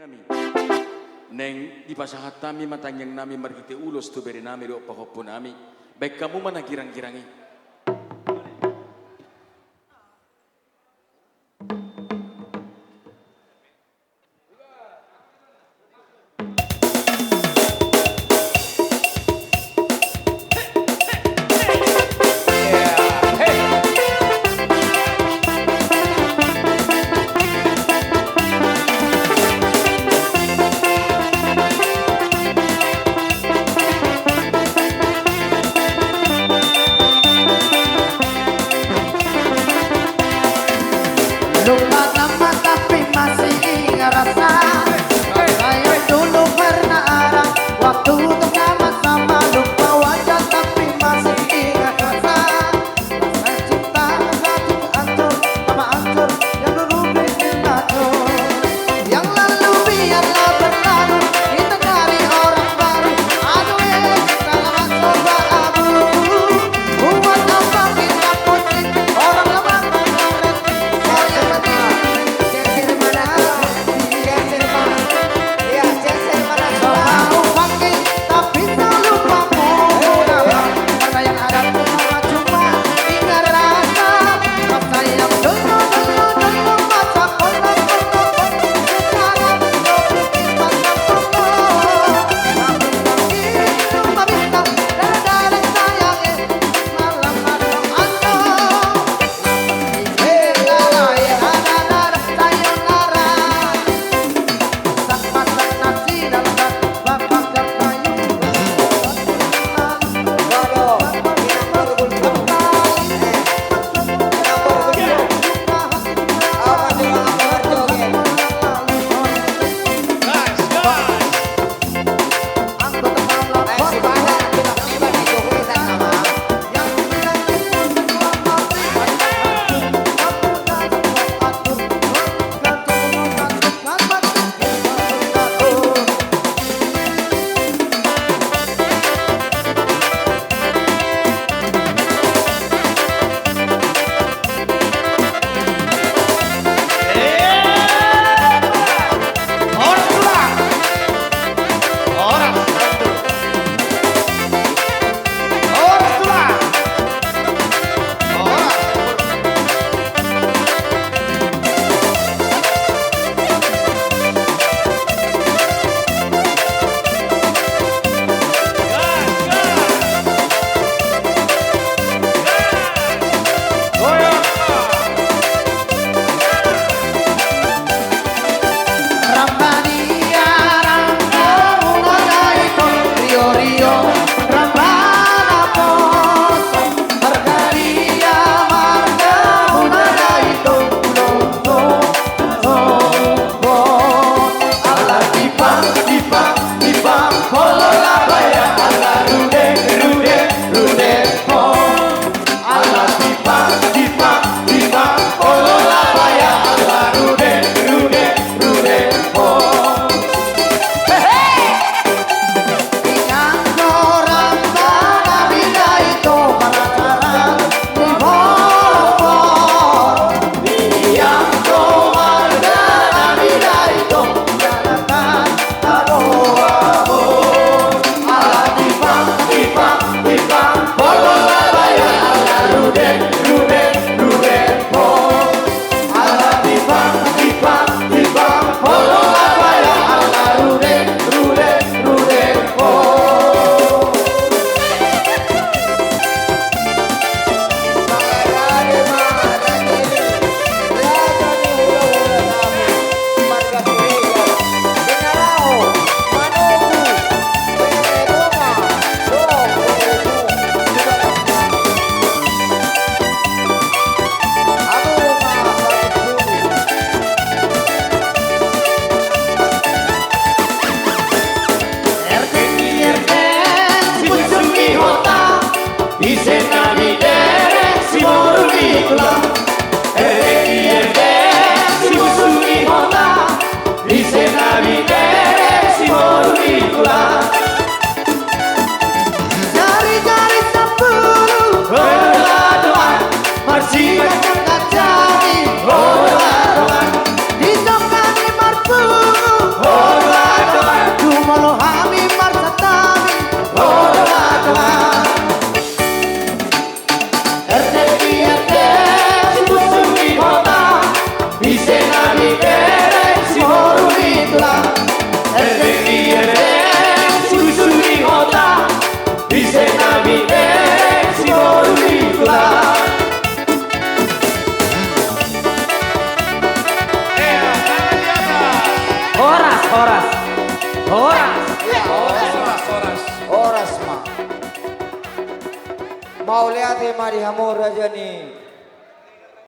nami. Neng di pasahat nami matanyang nami margiti ulos tu beri nami do pahopun nami. Baik kamu mana girang-girangi. Lupa nama tapi masih ingat rasa saya dulu pernah ada waktu untuk sama-sama. Lupa wajah tapi masih ingat rasa cinta hancur sama hancur yang dulu bikin hancur. Yang lalu biarlah berlalu, kita cari orang baru. Aduh salah coba abu. Buat apa kita pusing orang lama kemarin. Horas. Horas. Iya, Oras, Ma. Mau lihat ya, Ma, di Hamur aja nih.